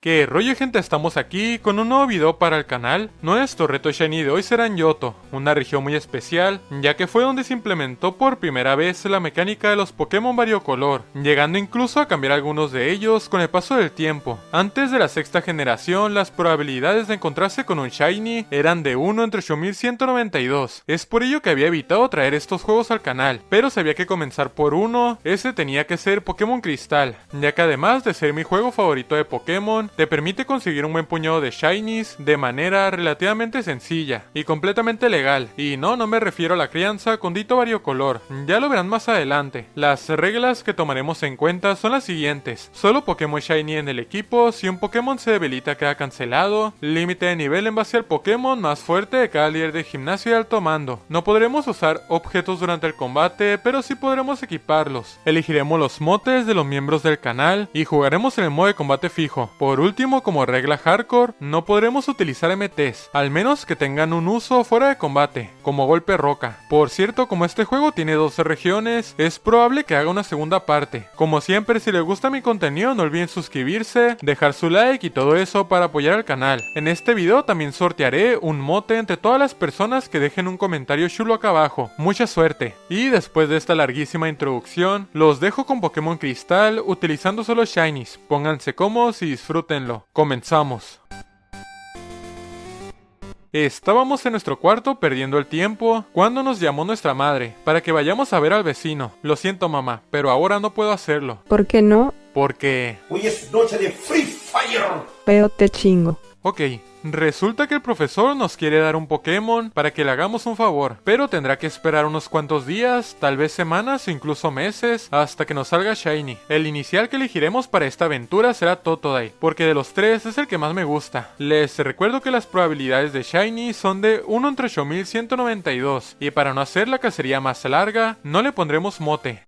¿Qué rollo, gente? Estamos aquí con un nuevo video para el canal. Nuestro reto shiny de hoy será en Johto, una región muy especial, ya que fue donde se implementó por primera vez la mecánica de los Pokémon variocolor, llegando incluso a cambiar algunos de ellos con el paso del tiempo. Antes de la sexta generación, las probabilidades de encontrarse con un shiny eran de 1 entre 8192. Es por ello que había evitado traer estos juegos al canal, pero sabía que comenzar por uno, ese tenía que ser Pokémon Cristal, ya que además de ser mi juego favorito de Pokémon, te permite conseguir un buen puñado de shinies de manera relativamente sencilla y completamente legal. Y no me refiero a la crianza con dito variocolor, ya lo verán más adelante. Las reglas que tomaremos en cuenta son las siguientes: solo Pokémon shiny en el equipo, si un Pokémon se debilita queda cancelado, límite de nivel en base al Pokémon más fuerte de cada líder de gimnasio y alto mando. No podremos usar objetos durante el combate, pero sí podremos equiparlos. Elegiremos los motes de los miembros del canal y jugaremos en el modo de combate fijo. Por último, como regla hardcore, no podremos utilizar MTs, al menos que tengan un uso fuera de combate, como golpe roca. Por cierto, como este juego tiene 12 regiones, es probable que haga una segunda parte. Como siempre, si les gusta mi contenido, no olviden suscribirse, dejar su like y todo eso para apoyar al canal. En este video también sortearé un mote entre todas las personas que dejen un comentario chulo acá abajo. Mucha suerte. Y después de esta larguísima introducción, los dejo con Pokémon Cristal utilizando solo shinies. Pónganse cómodos y disfrútenlo. Comenzamos. Estábamos en nuestro cuarto perdiendo el tiempo cuando nos llamó nuestra madre para que vayamos a ver al vecino. Lo siento, mamá, pero ahora no puedo hacerlo. ¿Por qué no? Porque... Hoy es noche de Free Fire. Pero te chingo. Ok, resulta que el profesor nos quiere dar un Pokémon para que le hagamos un favor, pero tendrá que esperar unos cuantos días, tal vez semanas o incluso meses, hasta que nos salga Shiny. El inicial que elegiremos para esta aventura será Totodile, porque de los tres es el que más me gusta. Les recuerdo que las probabilidades de Shiny son de 1 entre 8192, y para no hacer la cacería más larga, no le pondremos mote.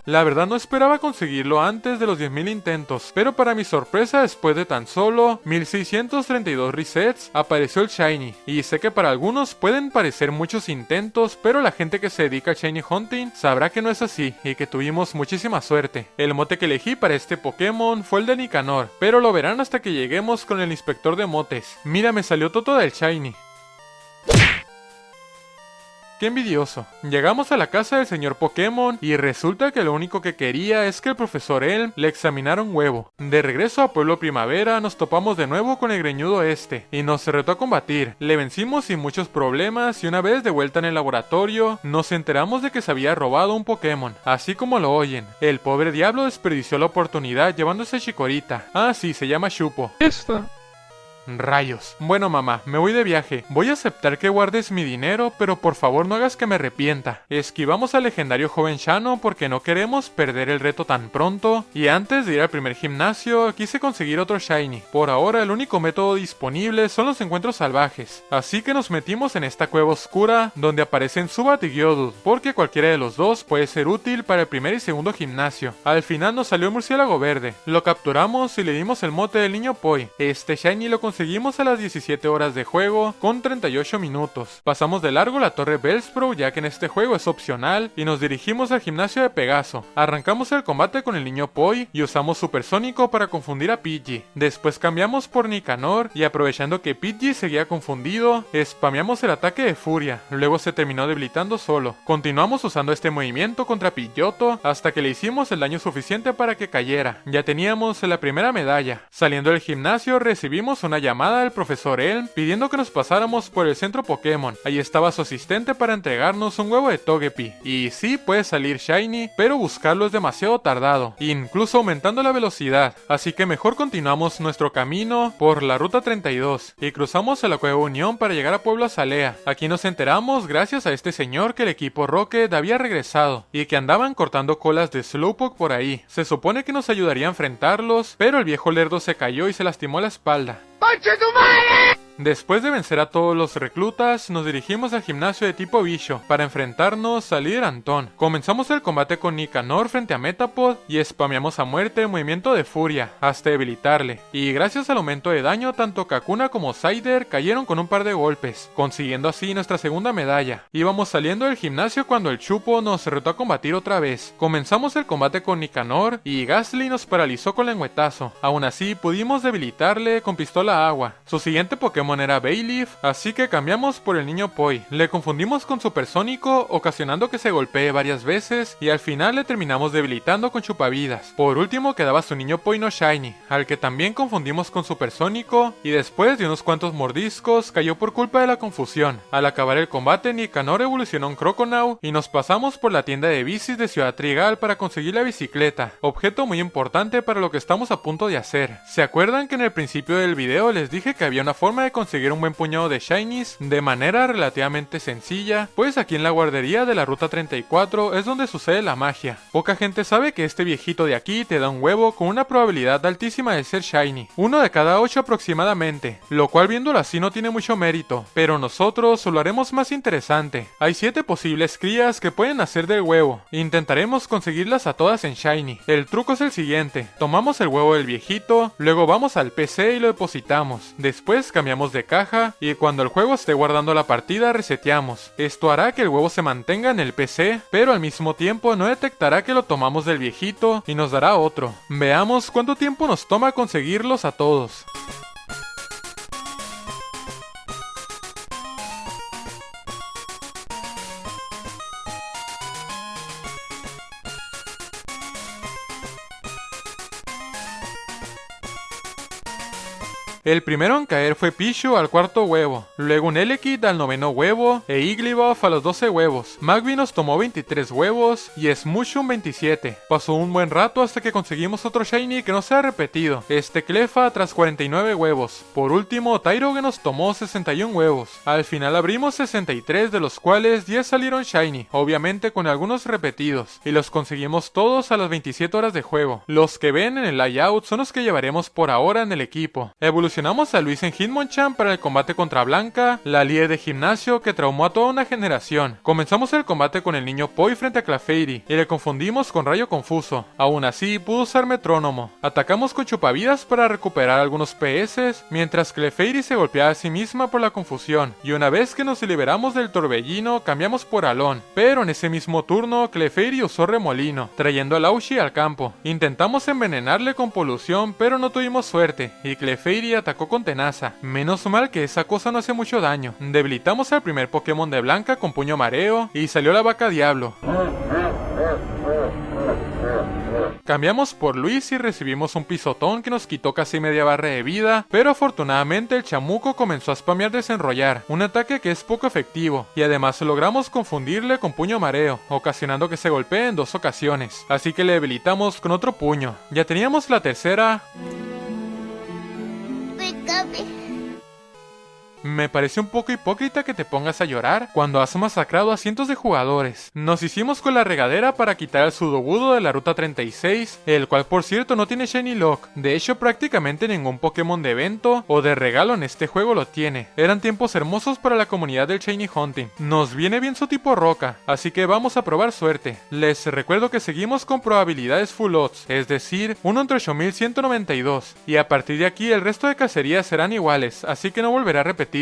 La verdad no esperaba conseguirlo antes de los 10.000 intentos, pero para mi sorpresa, después de tan solo 1632 resets, apareció el Shiny. Y sé que para algunos pueden parecer muchos intentos, pero la gente que se dedica al Shiny Hunting sabrá que no es así, y que tuvimos muchísima suerte. El mote que elegí para este Pokémon fue el de Nicanor, pero lo verán hasta que lleguemos con el inspector de motes. Mira, me salió Toto del Shiny. ¡Qué envidioso! Llegamos a la casa del señor Pokémon y resulta que lo único que quería es que el profesor Elm le examinara un huevo. De regreso a Pueblo Primavera nos topamos de nuevo con el greñudo este y nos retó a combatir. Le vencimos sin muchos problemas y una vez de vuelta en el laboratorio nos enteramos de que se había robado un Pokémon, así como lo oyen. El pobre diablo desperdició la oportunidad llevándose a Chikorita. Ah sí, se llama Shupo. Rayos. Bueno, mamá, me voy de viaje. Voy a aceptar que guardes mi dinero, pero por favor no hagas que me arrepienta. Esquivamos al legendario joven Shano porque no queremos perder el reto tan pronto. Y antes de ir al primer gimnasio, quise conseguir otro Shiny. Por ahora, el único método disponible son los encuentros salvajes. Así que nos metimos en esta cueva oscura donde aparecen Zubat y Geodude, porque cualquiera de los dos puede ser útil para el primer y segundo gimnasio. Al final nos salió el murciélago verde. Lo capturamos y le dimos el mote del niño Poi. Este Shiny lo conseguimos a las 17 horas de juego con 38 minutos. Pasamos de largo la torre Bellsprout, ya que en este juego es opcional, y nos dirigimos al gimnasio de Pegaso. Arrancamos el combate con el niño Poi y usamos Supersónico para confundir a Pidgey. Después cambiamos por Nicanor y aprovechando que Pidgey seguía confundido, spameamos el ataque de Furia. Luego se terminó debilitando solo. Continuamos usando este movimiento contra Pidgeotto hasta que le hicimos el daño suficiente para que cayera. Ya teníamos la primera medalla. Saliendo del gimnasio recibimos una llamada del profesor Elm pidiendo que nos pasáramos por el centro Pokémon. Ahí estaba su asistente para entregarnos un huevo de Togepi. Y sí, puede salir Shiny, pero buscarlo es demasiado tardado, incluso aumentando la velocidad. Así que mejor continuamos nuestro camino por la ruta 32 y cruzamos a la Cueva Unión para llegar a Pueblo Azalea. Aquí nos enteramos gracias a este señor que el equipo Rocket había regresado y que andaban cortando colas de Slowpoke por ahí. Se supone que nos ayudaría a enfrentarlos, pero el viejo lerdo se cayó y se lastimó la espalda. ¡Concha tu madre! Después de vencer a todos los reclutas, nos dirigimos al gimnasio de tipo bicho para enfrentarnos al líder Antón. Comenzamos el combate con Nicanor frente a Metapod y spameamos a muerte el movimiento de furia hasta debilitarle. Y gracias al aumento de daño, tanto Kakuna como Cider cayeron con un par de golpes, consiguiendo así nuestra segunda medalla. Íbamos saliendo del gimnasio cuando el Chupo nos retó a combatir otra vez. Comenzamos el combate con Nicanor y Gastly nos paralizó con lengüetazo. Aún así pudimos debilitarle con pistola agua. Su siguiente Pokémon era Bayleaf, así que cambiamos por el niño Poi. Le confundimos con Supersónico, ocasionando que se golpee varias veces y al final le terminamos debilitando con Chupavidas. Por último quedaba su niño Poi no Shiny, al que también confundimos con Supersónico y después de unos cuantos mordiscos cayó por culpa de la confusión. Al acabar el combate, Nicanor evolucionó en Croconaw y nos pasamos por la tienda de bicis de Ciudad Trigal para conseguir la bicicleta, objeto muy importante para lo que estamos a punto de hacer. ¿Se acuerdan que en el principio del video les dije que había una forma de conseguir un buen puñado de shinies de manera relativamente sencilla? Pues aquí en la guardería de la ruta 34 es donde sucede la magia. Poca gente sabe que este viejito de aquí te da un huevo con una probabilidad altísima de ser shiny, 1 de cada 8 aproximadamente, lo cual viéndolo así no tiene mucho mérito, pero nosotros lo haremos más interesante. Hay 7 posibles crías que pueden nacer del huevo, intentaremos conseguirlas a todas en shiny. El truco es el siguiente: tomamos el huevo del viejito, luego vamos al PC y lo depositamos, después cambiamos de caja y cuando el juego esté guardando la partida reseteamos. Esto hará que el huevo se mantenga en el PC, pero al mismo tiempo no detectará que lo tomamos del viejito y nos dará otro. Veamos cuánto tiempo nos toma conseguirlos a todos. El primero en caer fue Pichu al 4º huevo, luego un Elekid al 9º huevo e Igglybuff a los 12 huevos. Magby nos tomó 23 huevos y Smushum 27. Pasó un buen rato hasta que conseguimos otro Shiny que no se ha repetido, este Cleffa tras 49 huevos. Por último, Tyrogue nos tomó 61 huevos. Al final abrimos 63, de los cuales 10 salieron Shiny, obviamente con algunos repetidos, y los conseguimos todos a las 27 horas de juego. Los que ven en el layout son los que llevaremos por ahora en el equipo. Evolucionamos a Luis en Hitmonchan para el combate contra Blanca, la líder de gimnasio que traumó a toda una generación. Comenzamos el combate con el niño Poi frente a Clefairy y le confundimos con Rayo Confuso. Aún así pudo usar Metrónomo. Atacamos con Chupavidas para recuperar algunos PS, mientras Clefairy se golpeaba a sí misma por la confusión, y una vez que nos liberamos del torbellino cambiamos por Alon, pero en ese mismo turno Clefairy usó Remolino, trayendo a Laushi al campo. Intentamos envenenarle con polución, pero no tuvimos suerte y Clefairy atacó con tenaza. Menos mal que esa cosa no hace mucho daño. Debilitamos al primer Pokémon de Blanca con Puño Mareo y salió la Vaca Diablo. Cambiamos por Luis y recibimos un pisotón que nos quitó casi media barra de vida, pero afortunadamente el chamuco comenzó a spamear Desenrollar, un ataque que es poco efectivo, y además logramos confundirle con Puño Mareo, ocasionando que se golpee en 2 ocasiones, así que le debilitamos con otro puño. Ya teníamos la tercera. Me parece un poco hipócrita que te pongas a llorar cuando has masacrado a cientos de jugadores. Nos hicimos con la regadera para quitar al Sudowoodo de la ruta 36, el cual por cierto no tiene Shiny Lock. De hecho prácticamente ningún Pokémon de evento o de regalo en este juego lo tiene. Eran tiempos hermosos para la comunidad del Shiny Hunting. Nos viene bien su tipo roca, así que vamos a probar suerte. Les recuerdo que seguimos con probabilidades full odds, es decir, 1 entre 8192, y a partir de aquí el resto de cacerías serán iguales, así que no volveré a repetirlo.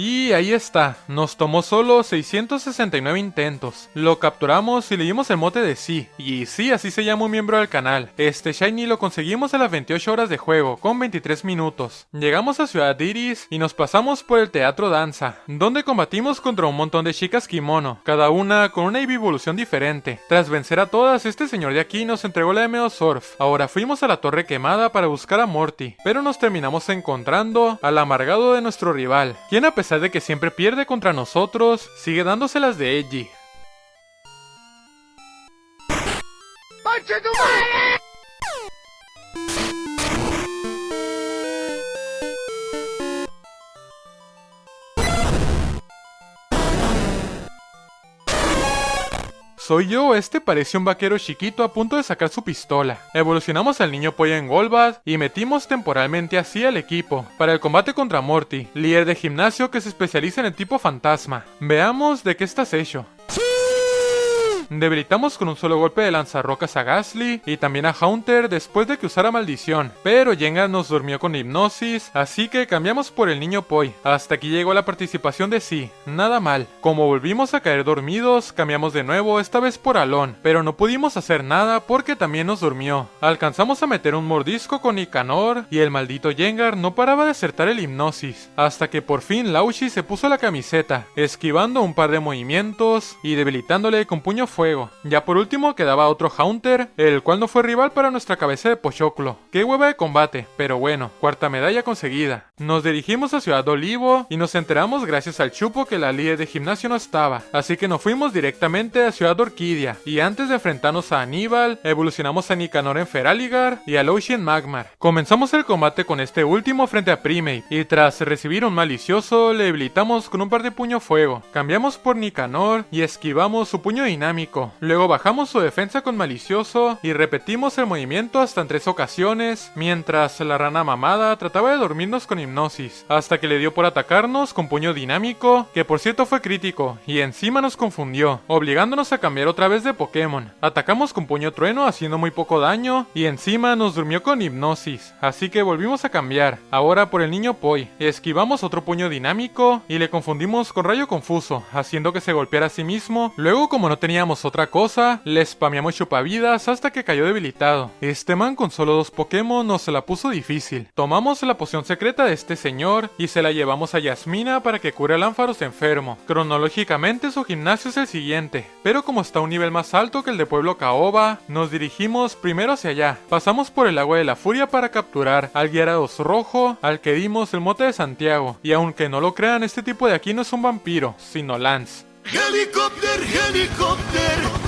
Y ahí está, nos tomó solo 669 intentos. Lo capturamos y le dimos el mote de Sí. Y sí, así se llama un miembro del canal. Este Shiny lo conseguimos a las 28 horas de juego, con 23 minutos. Llegamos a Ciudad Iris y nos pasamos por el Teatro Danza, donde combatimos contra un montón de chicas kimono, cada una con una evolución diferente. Tras vencer a todas, este señor de aquí nos entregó la MO Surf. Ahora fuimos a la Torre Quemada para buscar a Morty, pero nos terminamos encontrando al amargado de nuestro rival, quien a pesar de que siempre pierde contra nosotros, sigue dándoselas de edgy. Soy yo, este parece un vaquero chiquito a punto de sacar su pistola. Evolucionamos al niño pollo en Golbat y metimos temporalmente así al equipo para el combate contra Morty, líder de gimnasio que se especializa en el tipo fantasma. Veamos de qué estás hecho. Debilitamos con un solo golpe de lanzarrocas a Gastly y también a Haunter después de que usara maldición, pero Jengar nos durmió con hipnosis, así que cambiamos por el niño Poi. Hasta aquí llegó la participación de Sí, nada mal. Como volvimos a caer dormidos, cambiamos de nuevo, esta vez por Alon, pero no pudimos hacer nada porque también nos durmió. Alcanzamos a meter un mordisco con Nicanor y el maldito Jengar no paraba de acertar el hipnosis, hasta que por fin Laushi se puso la camiseta, esquivando un par de movimientos y debilitándole con puño fuego. Ya por último quedaba otro Haunter, el cual no fue rival para nuestra cabeza de Pochoclo. Qué hueva de combate, pero bueno, cuarta medalla conseguida. Nos dirigimos a Ciudad Olivo y nos enteramos gracias al Chupo que la líder de gimnasio no estaba, así que nos fuimos directamente a Ciudad Orquídea, y antes de enfrentarnos a Aníbal, evolucionamos a Nicanor en Feraligar y a Laushi en Magmar. Comenzamos el combate con este último frente a Primeape, y tras recibir un malicioso, le debilitamos con un par de puño fuego. Cambiamos por Nicanor y esquivamos su puño dinámico. Luego bajamos su defensa con malicioso y repetimos el movimiento hasta en 3 ocasiones, mientras la rana mamada trataba de dormirnos con hipnosis, hasta que le dio por atacarnos con puño dinámico, que por cierto fue crítico, y encima nos confundió, obligándonos a cambiar otra vez de Pokémon. Atacamos con puño trueno haciendo muy poco daño, y encima nos durmió con hipnosis, así que volvimos a cambiar, ahora por el niño Poi. Esquivamos otro puño dinámico y le confundimos con rayo confuso, haciendo que se golpeara a sí mismo. Luego, como no teníamos otra cosa, le spameamos chupavidas hasta que cayó debilitado. Este man con solo 2 Pokémon nos se la puso difícil. Tomamos la poción secreta de este señor y se la llevamos a Yasmina para que cure al Ampharos enfermo. Cronológicamente su gimnasio es el siguiente, pero como está a un nivel más alto que el de Pueblo Caoba, nos dirigimos primero hacia allá. Pasamos por el agua de la furia para capturar al Gyarados rojo, al que dimos el mote de Santiago, y aunque no lo crean, este tipo de aquí no es un vampiro, sino Lance. Helicóptero, helicóptero.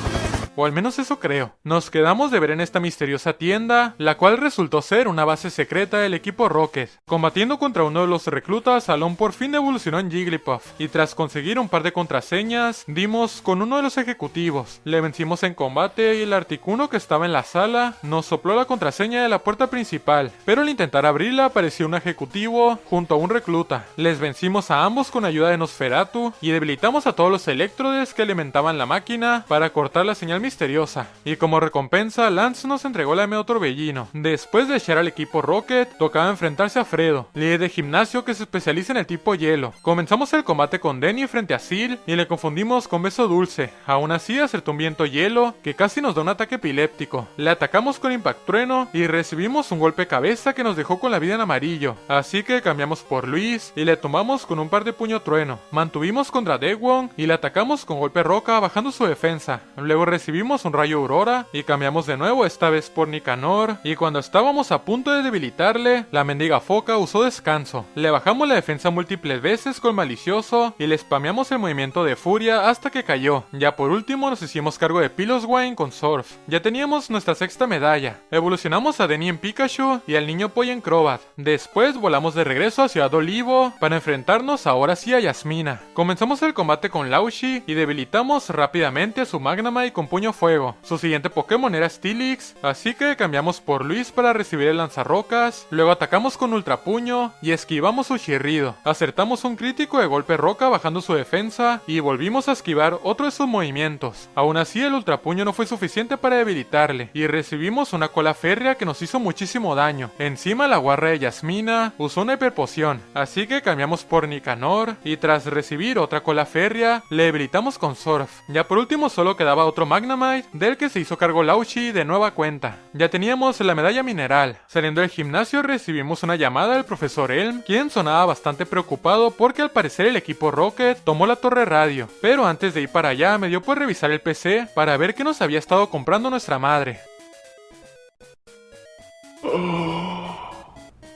O al menos eso creo. Nos quedamos de ver en esta misteriosa tienda, la cual resultó ser una base secreta del equipo Rocket. Combatiendo contra uno de los reclutas, Alon por fin evolucionó en Jigglypuff, y tras conseguir un par de contraseñas, dimos con uno de los ejecutivos. Le vencimos en combate y el Articuno que estaba en la sala nos sopló la contraseña de la puerta principal, pero al intentar abrirla apareció un ejecutivo junto a un recluta. Les vencimos a ambos con ayuda de Nosferatu y debilitamos a todos los electrodes que alimentaban la máquina para cortar la señal misteriosa, y como recompensa Lance nos entregó la MO Torbellino. Después de echar al equipo Rocket, tocaba enfrentarse a Fredo, líder de gimnasio que se especializa en el tipo hielo. Comenzamos el combate con Denny frente a Sil y le confundimos con Beso Dulce. Aún así acertó un viento hielo que casi nos da un ataque epiléptico. Le atacamos con Impact Trueno y recibimos un golpe cabeza que nos dejó con la vida en amarillo, así que cambiamos por Luis y le tomamos con un par de puño trueno. Mantuvimos contra Dewon y le atacamos con golpe roca bajando su defensa. Luego recibimos un rayo aurora y cambiamos de nuevo, esta vez por Nicanor, y cuando estábamos a punto de debilitarle, la mendiga foca usó descanso. Le bajamos la defensa múltiples veces con malicioso y le spameamos el movimiento de furia hasta que cayó. Ya por último nos hicimos cargo de Piloswine con Surf. Ya teníamos nuestra 6ª medalla. Evolucionamos a Denny en Pikachu y al niño Poi en Crobat. Después volamos de regreso a Ciudad Olivo para enfrentarnos ahora sí a Yasmina. Comenzamos el combate con Laushi y debilitamos rápidamente a su Magnemite con puño puño fuego. Su siguiente Pokémon era Steelix, así que cambiamos por Luis para recibir el lanzarrocas, luego atacamos con ultra puño y esquivamos su chirrido. Acertamos un crítico de golpe roca bajando su defensa y volvimos a esquivar otro de sus movimientos. Aún así el ultra puño no fue suficiente para debilitarle y recibimos una cola férrea que nos hizo muchísimo daño. Encima la guarra de Yasmina usó una hiperpoción, así que cambiamos por Nicanor y tras recibir otra cola férrea le debilitamos con Surf. Ya por último solo quedaba otro Magnemite del que se hizo cargo Lauchi de nueva cuenta. Ya teníamos la medalla mineral. Saliendo del gimnasio recibimos una llamada del profesor Elm, quien sonaba bastante preocupado porque al parecer el equipo Rocket tomó la torre radio. Pero antes de ir para allá me dio por revisar el PC para ver qué nos había estado comprando nuestra madre.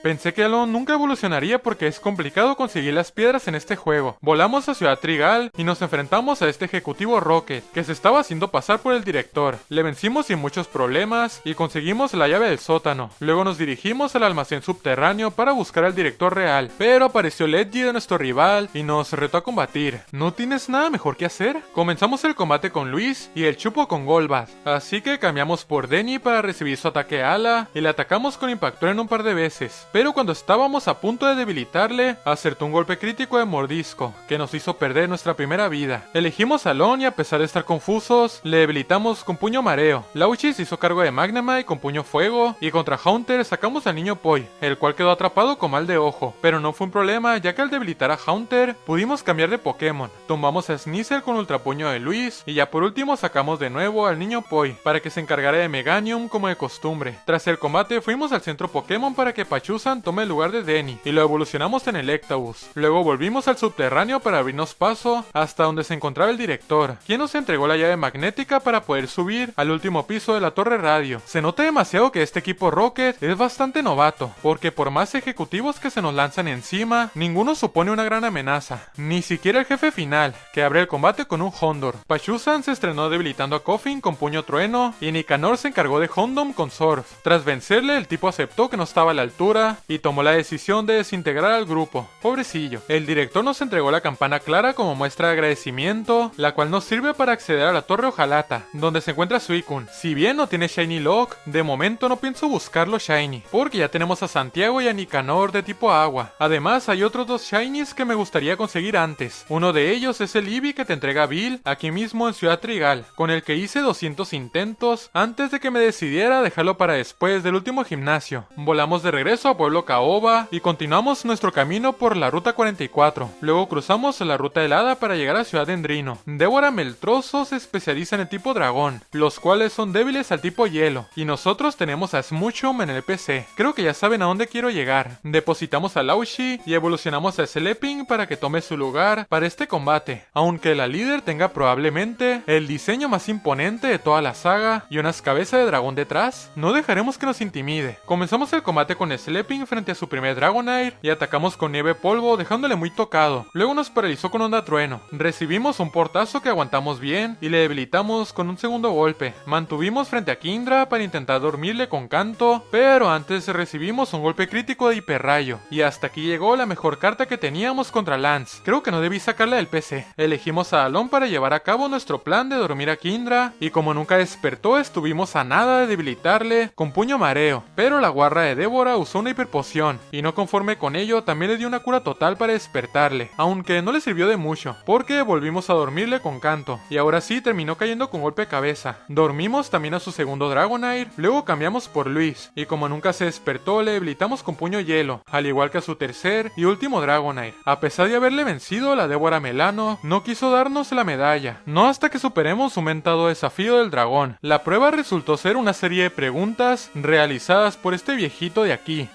Pensé que Alon nunca evolucionaría porque es complicado conseguir las piedras en este juego. Volamos a Ciudad Trigal y nos enfrentamos a este ejecutivo Rocket, que se estaba haciendo pasar por el director. Le vencimos sin muchos problemas y conseguimos la llave del sótano. Luego nos dirigimos al almacén subterráneo para buscar al director real, pero apareció Ledgy de nuestro rival y nos retó a combatir. ¿No tienes nada mejor que hacer? Comenzamos el combate con Luis y el Chupo con Golbat, así que cambiamos por Denny para recibir su ataque ala y le atacamos con Impactor en un par de veces. Pero cuando estábamos a punto de debilitarle, acertó un golpe crítico de mordisco, que nos hizo perder nuestra primera vida. Elegimos a Lon y a pesar de estar confusos, le debilitamos con puño mareo. Lauchi se hizo cargo de Magnemite con puño fuego, y contra Haunter sacamos al niño Poi, el cual quedó atrapado con mal de ojo. Pero no fue un problema, ya que al debilitar a Haunter, pudimos cambiar de Pokémon. Tumbamos a Sneasel con ultrapuño de Luis, y ya por último sacamos de nuevo al niño Poi, para que se encargara de Meganium como de costumbre. Tras el combate fuimos al centro Pokémon para que Pachuzan tome el lugar de Denny y lo evolucionamos en Electabuzz. Luego volvimos al subterráneo para abrirnos paso hasta donde se encontraba el director, quien nos entregó la llave magnética para poder subir al último piso de la torre radio. Se nota demasiado que este equipo Rocket es bastante novato, porque por más ejecutivos que se nos lanzan encima, ninguno supone una gran amenaza, ni siquiera el jefe final, que abre el combate con un Hondor. Pachuzan se estrenó debilitando a Koffing con puño trueno y Nicanor se encargó de Hondom con Surf. Tras vencerle, el tipo aceptó que no estaba a la altura y tomó la decisión de desintegrar al grupo. Pobrecillo. El director nos entregó la campana clara como muestra de agradecimiento, la cual nos sirve para acceder a la torre Ojalata, donde se encuentra Suicune. Si bien no tiene Shiny Lock, de momento no pienso buscarlo Shiny, porque ya tenemos a Santiago y a Nicanor de tipo agua. Además hay otros dos Shinies que me gustaría conseguir antes. Uno de ellos es el Eevee que te entrega Bill aquí mismo en Ciudad Trigal, con el que hice 200 intentos antes de que me decidiera dejarlo para después del último gimnasio. Volamos de regreso a Pueblo Caoba y continuamos nuestro camino por la ruta 44. Luego cruzamos la ruta helada para llegar a Ciudad Dendrino. Débora Meltroso se especializa en el tipo dragón, los cuales son débiles al tipo hielo, y nosotros tenemos a Smoochum en el PC. Creo que ya saben a dónde quiero llegar. Depositamos a Lauchi y evolucionamos a Sleping para que tome su lugar para este combate, aunque la líder tenga probablemente el diseño más imponente de toda la saga y unas cabezas de dragón detrás. No dejaremos que nos intimide. Comenzamos el combate con Sleping frente a su primer Dragonair y atacamos con nieve polvo dejándole muy tocado. Luego nos paralizó con onda trueno. Recibimos un portazo que aguantamos bien y le debilitamos con un segundo golpe. Mantuvimos frente a Kindra para intentar dormirle con canto, pero antes recibimos un golpe crítico de hiperrayo. Y hasta aquí llegó la mejor carta que teníamos contra Lance. Creo que no debí sacarla del PC. Elegimos a Alon para llevar a cabo nuestro plan de dormir a Kindra y como nunca despertó estuvimos a nada de debilitarle con puño mareo, pero la guarra de Débora usó una hiperpoción y no conforme con ello también le dio una cura total para despertarle, aunque no le sirvió de mucho porque volvimos a dormirle con canto y ahora sí terminó cayendo con golpe de cabeza. Dormimos también a su segundo Dragonair, luego cambiamos por Luis y como nunca se despertó le debilitamos con puño hielo, al igual que a su tercer y último Dragonair. A pesar de haberle vencido, la Débora Melano no quiso darnos la medalla, no hasta que superemos un mentado desafío del dragón. La prueba resultó ser una serie de preguntas realizadas por este viejito de aquí.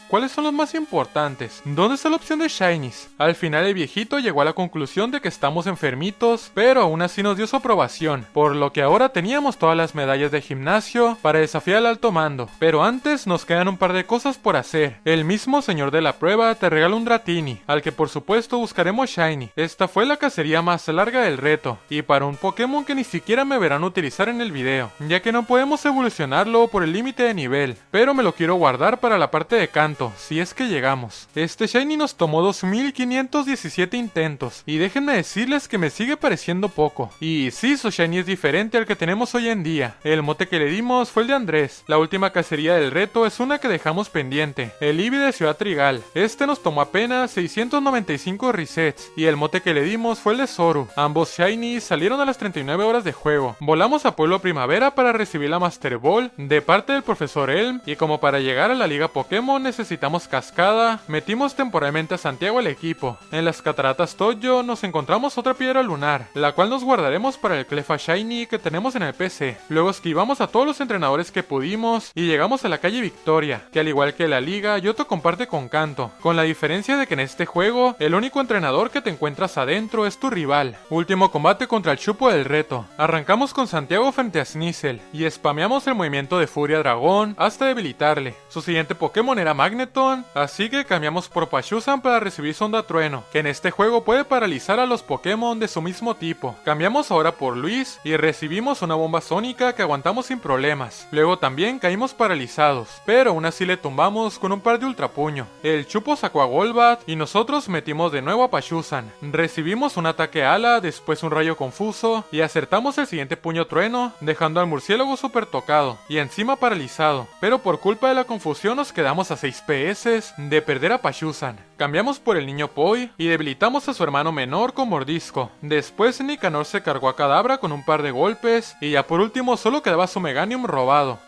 ¿Cuáles son los más importantes? ¿Dónde está la opción de Shinies? Al final el viejito llegó a la conclusión de que estamos enfermitos, pero aún así nos dio su aprobación, por lo que ahora teníamos todas las medallas de gimnasio para desafiar al alto mando. Pero antes nos quedan un par de cosas por hacer. El mismo señor de la prueba te regala un Dratini, al que por supuesto buscaremos Shiny. Esta fue la cacería más larga del reto, y para un Pokémon que ni siquiera me verán utilizar en el video, ya que no podemos evolucionarlo por el límite de nivel, pero me lo quiero guardar para la parte de canto. Kanto, si es que llegamos. Este Shiny nos tomó 2517 intentos, y déjenme decirles que me sigue pareciendo poco. Y sí, su Shiny es diferente al que tenemos hoy en día. El mote que le dimos fue el de Andrés. La última cacería del reto es una que dejamos pendiente, el Eevee de Ciudad Trigal. Este nos tomó apenas 695 resets, y el mote que le dimos fue el de Zoru. Ambos Shinies salieron a las 39 horas de juego. Volamos a Pueblo Primavera para recibir la Master Ball de parte del Profesor Elm, y como para llegar a la Liga Pokémon necesitamos Cascada, metimos temporalmente a Santiago al equipo. En las Cataratas Toyo nos encontramos otra piedra lunar, la cual nos guardaremos para el Cleffa Shiny que tenemos en el PC. Luego esquivamos a todos los entrenadores que pudimos y llegamos a la calle Victoria, que al igual que la liga, Yoto comparte con Kanto, con la diferencia de que en este juego, el único entrenador que te encuentras adentro es tu rival. Último combate contra el Chupo del reto. Arrancamos con Santiago frente a Sneasel, y spameamos el movimiento de Furia Dragón hasta debilitarle. Su siguiente Pokémon era Magneton, así que cambiamos por Pachuzan para recibir Sonda Trueno, que en este juego puede paralizar a los Pokémon de su mismo tipo. Cambiamos ahora por Luis, y recibimos una bomba sónica que aguantamos sin problemas. Luego también caímos paralizados, pero aún así le tumbamos con un par de ultrapuño. El Chupo sacó a Golbat, y nosotros metimos de nuevo a Pachuzan. Recibimos un ataque ala, después un rayo confuso, y acertamos el siguiente puño trueno, dejando al murciélago super tocado, y encima paralizado. Pero por culpa de la confusión nos quedamos a 6 PS de perder a Pachuzan. Cambiamos por el niño Poi, y debilitamos a su hermano menor con mordisco. Después Nicanor se cargó a Kadabra con un par de golpes, y ya por último solo quedaba su Meganium robado.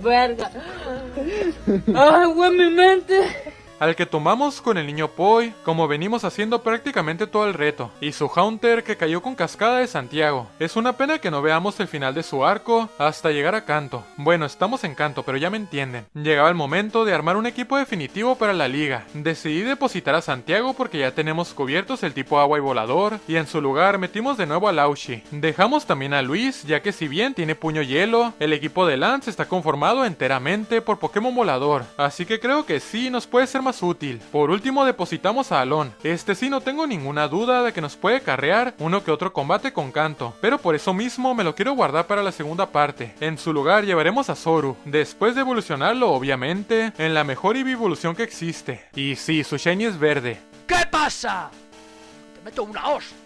Verga. Ay, güey, mi mente. Al que tomamos con el niño Poi, como venimos haciendo prácticamente todo el reto, y su Haunter que cayó con Cascada de Santiago. Es una pena que no veamos el final de su arco hasta llegar a Kanto. Bueno, estamos en Kanto, pero ya me entienden. Llegaba el momento de armar un equipo definitivo para la liga. Decidí depositar a Santiago porque ya tenemos cubiertos el tipo agua y volador, y en su lugar metimos de nuevo a Laushi. Dejamos también a Luis, ya que si bien tiene puño hielo, el equipo de Lance está conformado enteramente por Pokémon volador, así que creo que sí nos puede ser más útil. Por último depositamos a Alon. Este sí no tengo ninguna duda de que nos puede carrear uno que otro combate con Kanto, pero por eso mismo me lo quiero guardar para la segunda parte. En su lugar llevaremos a Zoru, después de evolucionarlo obviamente en la mejor evolución que existe. Y sí, su shiny es verde. ¿Qué pasa? Te meto una hostia.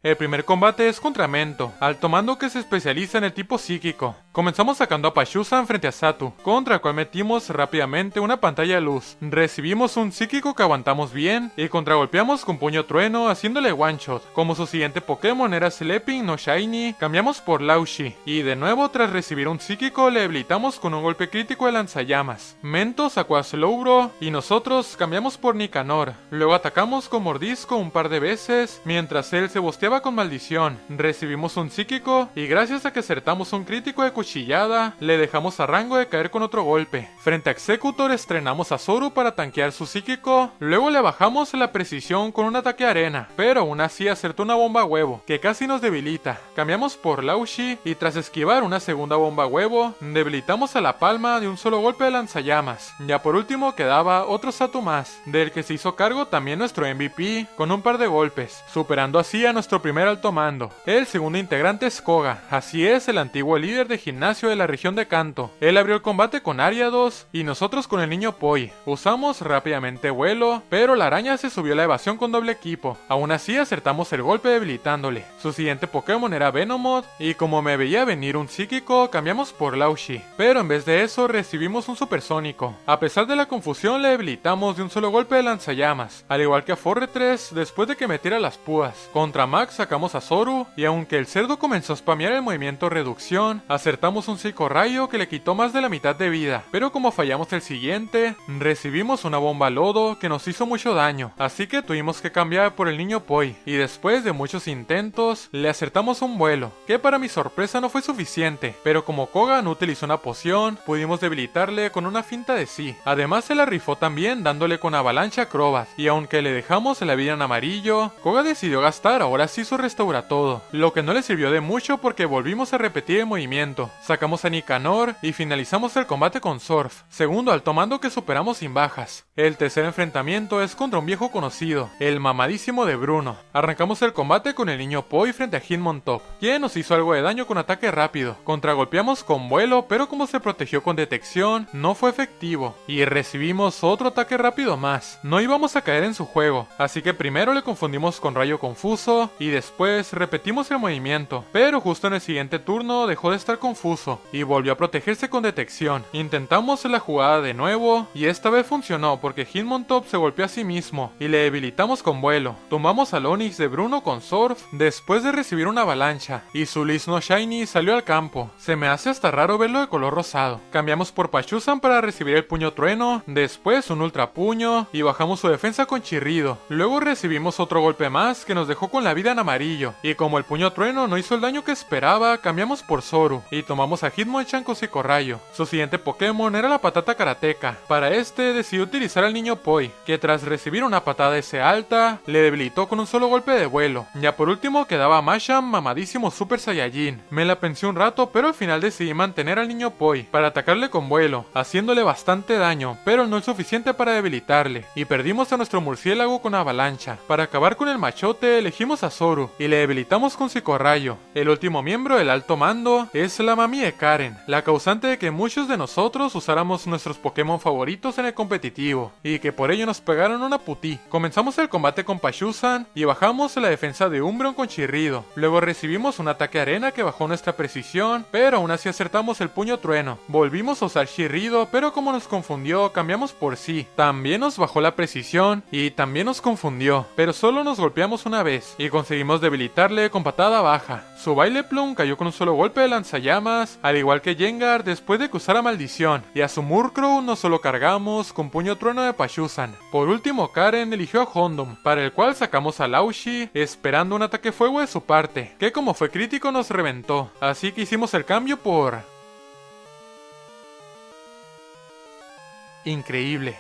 El primer combate es contra Mento, alto mando que se especializa en el tipo psíquico. Comenzamos sacando a Pachuzan frente a Satu, contra el cual metimos rápidamente una pantalla de luz. Recibimos un psíquico que aguantamos bien, y contragolpeamos con puño trueno haciéndole one shot. Como su siguiente Pokémon era Sleeping no Shiny, cambiamos por Laushi, y de nuevo tras recibir un psíquico le debilitamos con un golpe crítico de lanzallamas. Mento sacó a Slowbro, y nosotros cambiamos por Nicanor. Luego atacamos con mordisco un par de veces, mientras él se bosteaba con maldición. Recibimos un psíquico, y gracias a que acertamos un crítico de cuchillada, le dejamos a rango de caer con otro golpe. Frente a Executor estrenamos a Zoru para tanquear su psíquico, luego le bajamos la precisión con un ataque arena, pero aún así acertó una bomba huevo, que casi nos debilita. Cambiamos por Laushi, y tras esquivar una segunda bomba huevo, debilitamos a la palma de un solo golpe de lanzallamas. Ya por último quedaba otro Satu más, del que se hizo cargo también nuestro MVP, con un par de golpes, superando así a nuestro primer alto mando. El segundo integrante es Koga, así es, el antiguo líder de gimnasio de la región de Kanto. Él abrió el combate con Ariados, y nosotros con el niño Poi. Usamos rápidamente vuelo, pero la araña se subió a la evasión con doble equipo. Aún así acertamos el golpe debilitándole. Su siguiente Pokémon era Venomoth, y como me veía venir un psíquico, cambiamos por Laushi. Pero en vez de eso recibimos un supersónico. A pesar de la confusión le debilitamos de un solo golpe de lanzallamas, al igual que a Forretress después de que metiera las púas. Contra Max sacamos a Zoru, y aunque el cerdo comenzó a spamear el movimiento reducción, acertamos un psicorrayo que le quitó más de la mitad de vida, pero como fallamos el siguiente, recibimos una bomba lodo que nos hizo mucho daño, así que tuvimos que cambiar por el niño Poi, y después de muchos intentos, le acertamos un vuelo, que para mi sorpresa no fue suficiente, pero como Koga no utilizó una poción, pudimos debilitarle con una finta de sí. Además se la rifó también dándole con avalancha Crobat, y aunque le dejamos la vida en amarillo, Koga decidió gastar ahora sí su restaura todo, lo que no le sirvió de mucho porque volvimos a repetir el movimiento. segundo. Sacamos a Nicanor y finalizamos el combate con Surf, segundo alto mando que superamos sin bajas. El tercer enfrentamiento es contra un viejo conocido, el mamadísimo de Bruno. Arrancamos el combate con el niño Poi frente a Hitmontop, quien nos hizo algo de daño con ataque rápido. Contragolpeamos con vuelo, pero como se protegió con detección, no fue efectivo. Y recibimos otro ataque rápido más. No íbamos a caer en su juego, así que primero le confundimos con rayo confuso y después repetimos el movimiento. Pero justo en el siguiente turno dejó de estar confuso y volvió a protegerse con detección. Intentamos la jugada de nuevo y esta vez funcionó porque Hitmontop se golpeó a sí mismo y le debilitamos con vuelo. Tomamos al Onix de Bruno con Surf después de recibir una avalancha y su Lizno Shiny salió al campo. Se me hace hasta raro verlo de color rosado. Cambiamos por Pachuzan para recibir el puño trueno, después un ultra puño y bajamos su defensa con chirrido. Luego recibimos otro golpe más que nos dejó con la vida en amarillo y como el puño trueno no hizo el daño que esperaba, cambiamos por Zoru y tomamos a Hitmonchan con psicorrayo. Su siguiente Pokémon era la patata karateka. Para este decidió utilizar al niño Poi, que tras recibir una patada S alta, le debilitó con un solo golpe de vuelo. Ya por último quedaba Masham, mamadísimo Super Saiyajin. Me la pensé un rato, pero al final decidí mantener al niño Poi para atacarle con vuelo, haciéndole bastante daño, pero no el suficiente para debilitarle, y perdimos a nuestro murciélago con avalancha. Para acabar con el machote elegimos a Zoru y le debilitamos con psicorrayo. El último miembro del alto mando es la mami de Karen, la causante de que muchos de nosotros usáramos nuestros Pokémon favoritos en el competitivo, y que por ello nos pegaron una putí. Comenzamos el combate con Pachuzan y bajamos la defensa de Umbreon con chirrido. Luego recibimos un ataque arena que bajó nuestra precisión, pero aún así acertamos el puño trueno. Volvimos a usar chirrido, pero como nos confundió, cambiamos por sí. También nos bajó la precisión y también nos confundió, pero solo nos golpeamos una vez y conseguimos debilitarle con patada baja. Su Vileplume cayó con un solo golpe de lanzallamas, al igual que Gengar después de que usara maldición, y a su Murkrow nos solo cargamos con puño trueno de Pachuzan. Por último, Karen eligió a Houndoom, para el cual sacamos a Laushi, esperando un ataque fuego de su parte, que como fue crítico nos reventó, así que hicimos el cambio por... increíble.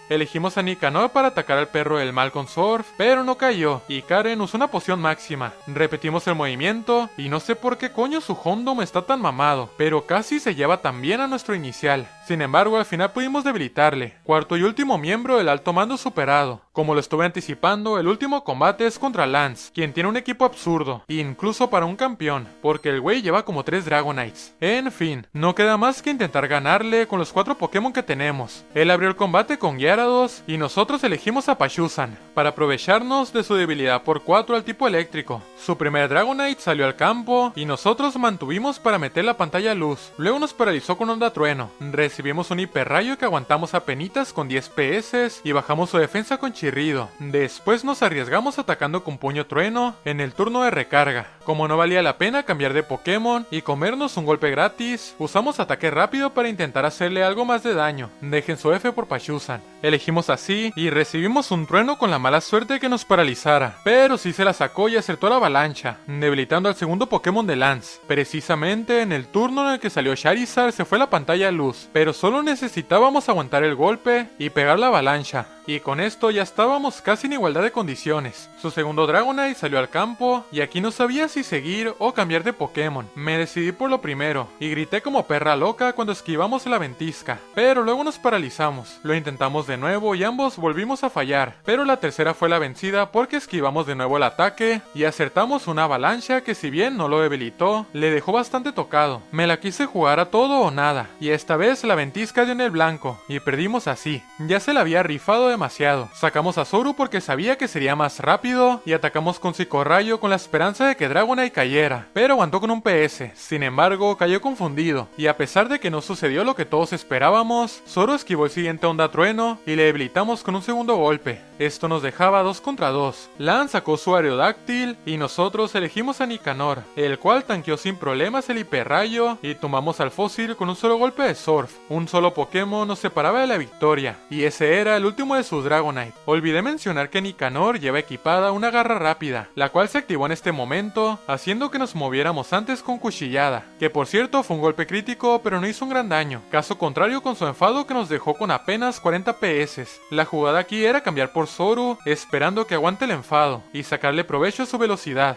Elegimos a Nicanor para atacar al perro del mal con Surf, pero no cayó, y Karen usó una poción máxima. Repetimos el movimiento, y no sé por qué coño su Houndoom está tan mamado, pero casi se lleva tan bien a nuestro inicial. Sin embargo, al final pudimos debilitarle. Cuarto y último miembro del alto mando superado. Como lo estuve anticipando, el último combate es contra Lance, quien tiene un equipo absurdo, incluso para un campeón, porque el güey lleva como 3 Dragonites. En fin, no queda más que intentar ganarle con los 4 Pokémon que tenemos. Él abrió el combate con Gyarados y nosotros elegimos a Pachuzan, para aprovecharnos de su debilidad por 4 al tipo eléctrico. Su primer Dragonite salió al campo y nosotros mantuvimos para meter la pantalla a luz. Luego nos paralizó con onda trueno. Recibimos un hiperrayo que aguantamos a penitas con 10 PS y bajamos su defensa con chirrido. Después nos arriesgamos atacando con puño trueno en el turno de recarga. Como no valía la pena cambiar de Pokémon y comernos un golpe gratis, usamos ataque rápido para intentar hacerle algo más de daño. Dejen su F por Pachuzan. Elegimos así y recibimos un trueno con la mala suerte de que nos paralizara, pero sí se la sacó y acertó la avalancha, debilitando al segundo Pokémon de Lance. Precisamente en el turno en el que salió Charizard se fue la pantalla a luz, pero solo necesitábamos aguantar el golpe y pegar la avalancha, y con esto ya estábamos casi en igualdad de condiciones. Su segundo Dragonite salió al campo y aquí no sabía si seguir o cambiar de Pokémon. Me decidí por lo primero y grité como perra loca cuando esquivamos la ventisca, pero luego nos paralizamos. Lo intentamos de nuevo y ambos volvimos a fallar, pero la tercera fue la vencida porque esquivamos de nuevo el ataque y acertamos una avalancha que, si bien no lo debilitó, le dejó bastante tocado. Me la quise jugar a todo o nada y esta vez la ventisca dio en el blanco y perdimos así. Ya se la había rifado demasiado. Sacamos a Zoru porque sabía que sería más rápido y atacamos con psicorrayo con la esperanza de que Dragonite cayera, pero aguantó con un PS. Sin embargo, cayó confundido y a pesar de que no sucedió lo que todos esperábamos, Zoru esquivó el siguiente onda trueno y le debilitamos con un segundo golpe. Esto nos dejaba 2 contra 2. Lance sacó su Aerodáctil y nosotros elegimos a Nicanor, el cual tanqueó sin problemas el hiperrayo y tomamos al fósil con un solo golpe de Surf. Un solo Pokémon nos separaba de la victoria y ese era el último de sus Dragonite. Olvidé mencionar que Nicanor lleva equipada una garra rápida, la cual se activó en este momento, haciendo que nos moviéramos antes con cuchillada, que por cierto fue un golpe crítico pero no hizo un gran daño, caso contrario con su enfado que nos dejó con apenas 40 PS. La jugada aquí era cambiar por Zoru, esperando que aguante el enfado y sacarle provecho a su velocidad.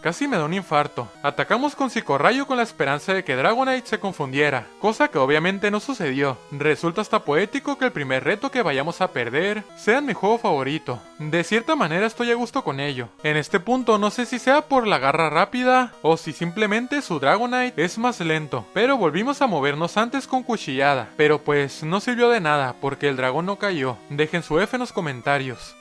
casi me da un infarto. Atacamos con Psicorrayo con la esperanza de que Dragonite se confundiera, cosa que obviamente no sucedió. Resulta hasta poético que el primer reto que vayamos a perder sea mi juego favorito. De cierta manera estoy a gusto con ello. En este punto no sé si sea por la garra rápida o si simplemente su Dragonite es más lento, pero volvimos a movernos antes con cuchillada, pero pues no sirvió de nada porque el dragón no cayó. Dejen su F en los comentarios.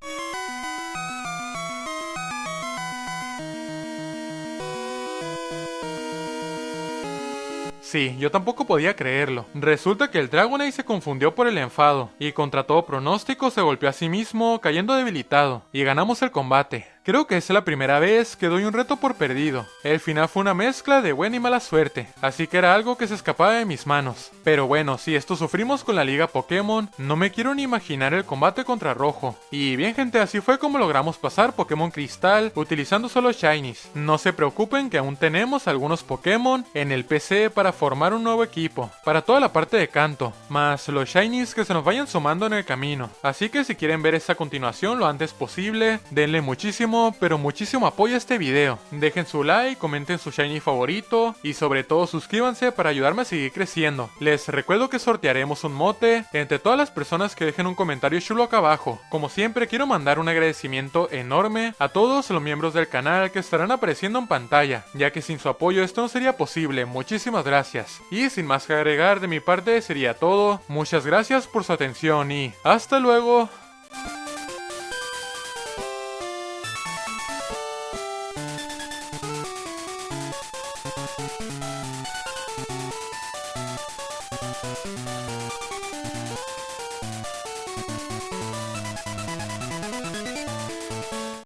Sí, yo tampoco podía creerlo. Resulta que el Dragonite se confundió por el enfado, y contra todo pronóstico se golpeó a sí mismo, cayendo debilitado, y ganamos el combate. Creo que es la primera vez que doy un reto por perdido. El final fue una mezcla de buena y mala suerte, así que era algo que se escapaba de mis manos. Pero bueno, si esto sufrimos con la liga Pokémon, no me quiero ni imaginar el combate contra Rojo. Y bien gente, así fue como logramos pasar Pokémon Cristal utilizando solo Shinies. No se preocupen que aún tenemos algunos Pokémon en el PC para formar un nuevo equipo, para toda la parte de Kanto, más los Shinies que se nos vayan sumando en el camino. Así que si quieren ver esta continuación lo antes posible, denle muchísimo apoyo a este video. Dejen su like, comenten su shiny favorito y sobre todo suscríbanse para ayudarme a seguir creciendo. Les recuerdo que sortearemos un mote entre todas las personas que dejen un comentario chulo acá abajo. Como siempre quiero mandar un agradecimiento enorme a todos los miembros del canal que estarán apareciendo en pantalla, ya que sin su apoyo esto no sería posible. Muchísimas gracias. Y sin más que agregar de mi parte sería todo. Muchas gracias por su atención y hasta luego.